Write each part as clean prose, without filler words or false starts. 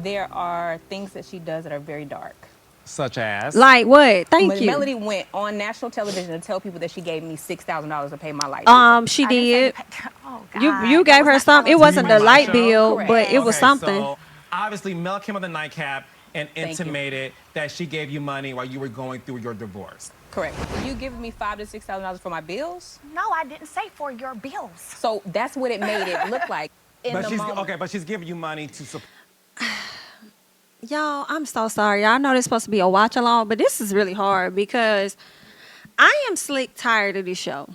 there are things that she does that are very dark. Such as? Like what? Thank you. Melody went on national television to tell people that she gave me $6,000 to pay my light bill. She I didn't say did. oh You God, that gave was her not something. It Carlos wasn't Do you the mean my light show? bill, Correct. but it was Okay, something. so obviously Mel came on the nightcap and you. intimated that she gave you money while you were going through your divorce. Correct. You giving me $5,000 to $6,000 for my bills? No, I didn't say for your bills. So that's what it made it look like in But the she's moment. okay, but she's giving you money to support. Y'all, I'm so sorry. I know this supposed to be a watch along, but this is really hard because I am slick tired of this show.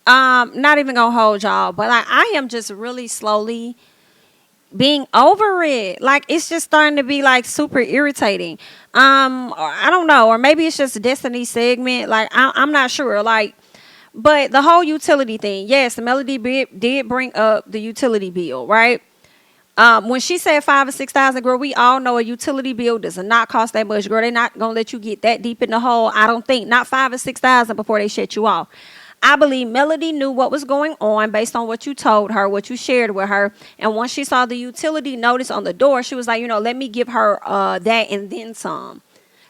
Not even gonna hold y'all, but like I am just really slowly being over it. Like it's just starting to be like super irritating. Or I don't know, or maybe it's just a Destiny segment. Like I'm not sure. Like, but the whole utility thing. Yes, Melody did bring up the utility bill, right? When she said 5,000 or 6,000, girl, we all know a utility bill does not cost that much, girl. They're not gonna let you get that deep in the hole. I don't think not 5,000 or 6,000 before they shut you off. I believe Melody knew what was going on based on what you told her, what you shared with her. And once she saw the utility notice on the door, she was like, let me give her that and then some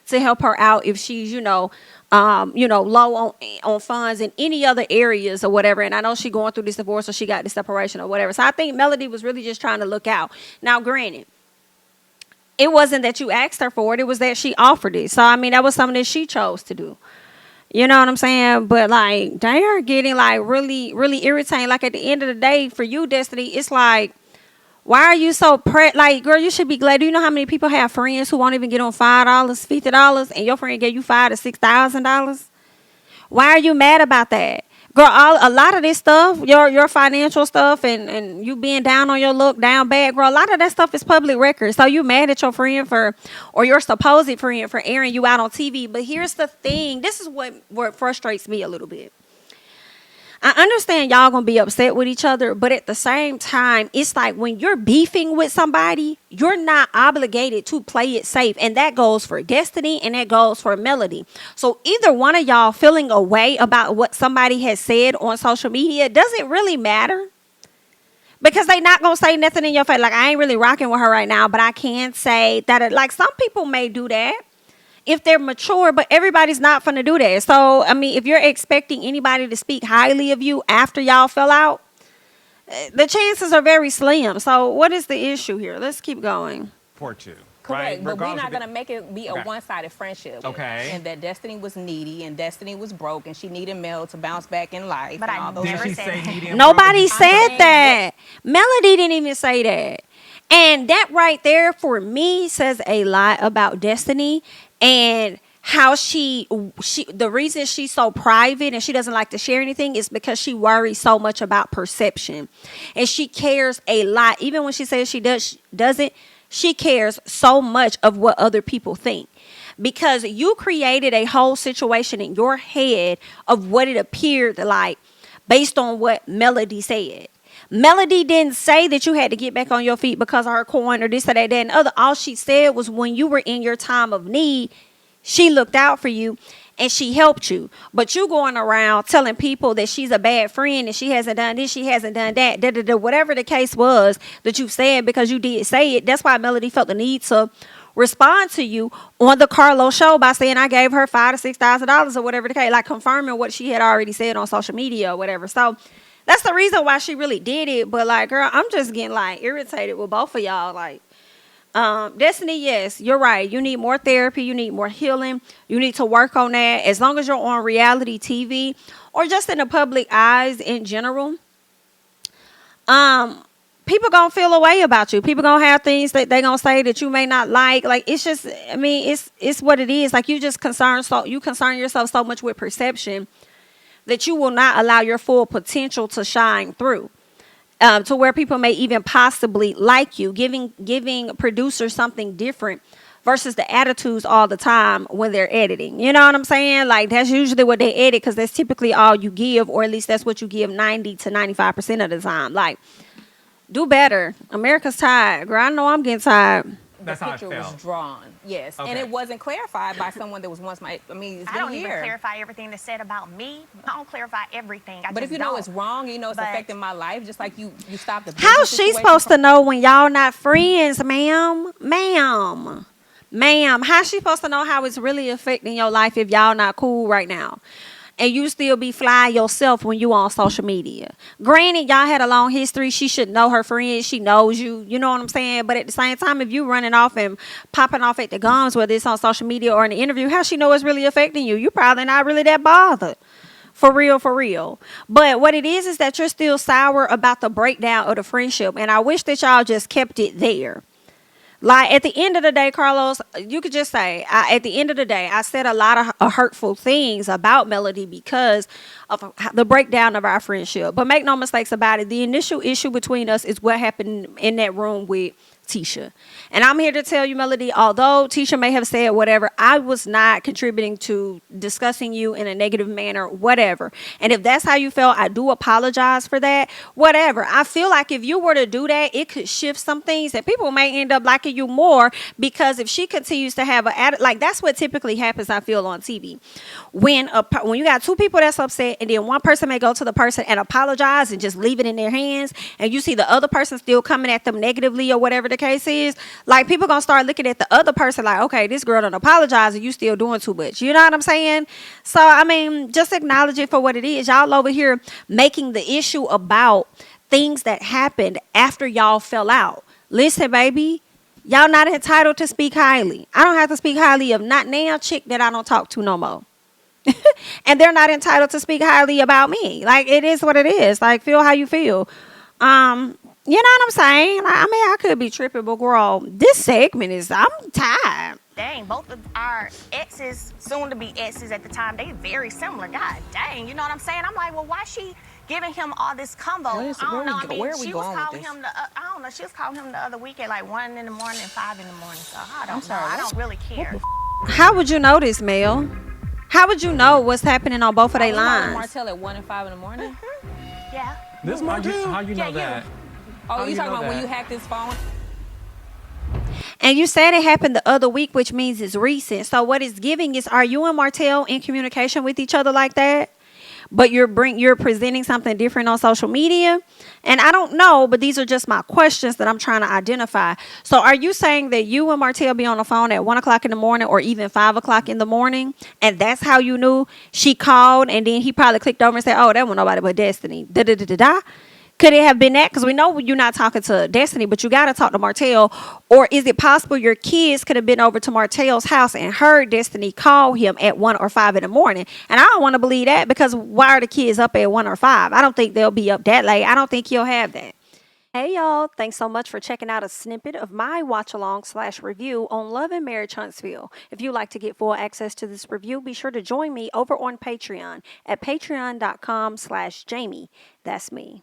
to help her out if she's, low on funds in any other areas or whatever. And I know she's going through this divorce or she got this separation or whatever. So I think Melody was really just trying to look out. Now, granted, it wasn't that you asked her for it. It was that she offered it. So, I mean, that was something that she chose to do. You know what I'm saying? But like they are getting like really, really irritating. Like at the end of the day, for you, Destiny, it's like, why are you so like, girl, you should be glad. Do you know how many people have friends who won't even get on $5, $50, and your friend gave you $5,000 to $6,000? Why are you mad about that? Girl, a lot of this stuff, your financial stuff and you being down on your luck, down bad, girl, a lot of that stuff is public record. So you mad at your friend or your supposed friend for airing you out on TV. But here's the thing. This is what frustrates me a little bit. I understand y'all gonna be upset with each other, but at the same time, it's like when you're beefing with somebody, you're not obligated to play it safe. And that goes for Destiny and that goes for Melody. So either one of y'all feeling a way about what somebody has said on social media doesn't really matter. Because they not going to say nothing in your face. Like, I ain't really rocking with her right now, but I can say that, like, some people may do that if they're mature, but everybody's not finna do that. So, I mean, if you're expecting anybody to speak highly of you after y'all fell out, the chances are very slim. So, what is the issue here? Let's keep going. Support you. Correct, Right? but we're Regardless not of the- going to make it be a one-sided friendship. Okay. And that Destiny was needy and Destiny was broke and she needed Mel to bounce back in life. But and I all those Did never she said say that. medium? Nobody broke? said saying that. Melody didn't even say that. And that right there for me says a lot about Destiny and how she the reason she's so private and she doesn't like to share anything is because she worries so much about perception. And she cares a lot. Even when she says she doesn't, she cares so much of what other people think. Because you created a whole situation in your head of what it appeared like based on what Melody said. Melody didn't say that you had to get back on your feet because of her coin or this or that and the other. All she said was when you were in your time of need, she looked out for you and she helped you. But you going around telling people that she's a bad friend and she hasn't done this, she hasn't done that, whatever the case was that you said because you did say it. That's why Melody felt the need to respond to you on the Carlos show by saying I gave her $5,000 to $6,000 or whatever the case, like confirming what she had already said on social media or whatever. So that's the reason why she really did it. But like, girl, I'm just getting like irritated with both of y'all. Like, Destiny, yes, you're right. You need more therapy. You need more healing. You need to work on that. As long as you're on reality TV or just in the public eyes in general, people gonna feel a way about you. People gonna have things that they gonna say that you may not like. Like it's just, I mean, it's what it is. Like you concern yourself so much with perception that you will not allow your full potential to shine through. To where people may even possibly like you, giving producers something different versus the attitudes all the time when they're editing. You know what I'm saying? Like that's usually what they edit because that's typically all you give, or at least that's what you give 90 to 95% of the time. Like, do better. America's tired. Girl, I know I'm getting tired. That's how it picture was felt. drawn. Yes, and Okay. it wasn't clarified by someone that was once my. I mean, it's I been don't a even year. clarify everything that's said about me. I don't clarify everything. But if you know it's wrong, you know it's But- affecting my life, just like you stopped the. How's business she situation supposed from- to know when y'all not friends, ma'am? Ma'am, how's she supposed to know how it's really affecting your life if y'all not cool right now? And you still be fly yourself when you on social media. Granted, y'all had a long history. She should know her friends. She knows you. You know what I'm saying? But at the same time, if you running off and popping off at the gums, whether it's on social media or in the interview, how she know it's really affecting you? You probably not really that bothered. For real. But what it is that you're still sour about the breakdown of the friendship. And I wish that y'all just kept it there. Like, at the end of the day, Carlos, you could just say, at the end of the day, I said a lot of hurtful things about Melody because of the breakdown of our friendship. But make no mistakes about it. The initial issue between us is what happened in that room with Tisha. And I'm here to tell you, Melody, although Tisha may have said whatever, I was not contributing to discussing you in a negative manner, whatever. And if that's how you felt, I do apologize for that. Whatever. I feel like if you were to do that, it could shift some things and people may end up liking you more because if she continues to have like that's what typically happens, I feel, on TV. When you got two people that's upset and then one person may go to the person and apologize and just leave it in their hands and you see the other person still coming at them negatively or whatever the case is, like people gonna start looking at the other person like, okay, this girl don't apologize and you still doing too much. You know what I'm saying? So I mean, just acknowledge it for what it is. Y'all over here making the issue about things that happened after y'all fell out. Listen, baby, y'all not entitled to speak highly. I don't have to speak highly of not now chick that I don't talk to no more. And they're not entitled to speak highly about me. Like, it is what it is. Like, feel how you feel. You know what I'm saying? I mean, I could be tripping, but girl, this segment is, I'm tired. Dang, both of our exes, soon to be exes at the time, they very similar. God dang, you know what I'm saying? I'm like, well, why she giving him all this combo? I don't know. I mean, where are we she was going with calling this? him I don't know. She was calling him the other week at like 1 in the morning and 5 in the morning. So I don't know. I don't really care. How would you know this, Mel? How would you know what's happening on both of their You calling lines? Martell at 1 and 5 in the morning. Yeah. This how you know Yeah, you. that? Oh, How you you talking know about when that? you hacked his phone? And you said it happened the other week, which means it's recent. So what it's giving is, are you and Martell in communication with each other like that? But you're presenting something different on social media? And I don't know, but these are just my questions that I'm trying to identify. So are you saying that you and Martell be on the phone at 1 o'clock in the morning or even 5 o'clock in the morning? And that's how you knew? She called and then he probably clicked over and said, oh, that was nobody but Destiny. Da-da-da-da-da. Could it have been that? Because we know you're not talking to Destiny, but you got to talk to Martell. Or is it possible your kids could have been over to Martell's house and heard Destiny call him at 1 or 5 in the morning? And I don't want to believe that, because why are the kids up at 1 or 5? I don't think they'll be up that late. I don't think he'll have that. Hey y'all, thanks so much for checking out a snippet of my watch along / review on Love and Marriage Huntsville. If you'd like to get full access to this review, be sure to join me over on Patreon at patreon.com/JamiThatsMe.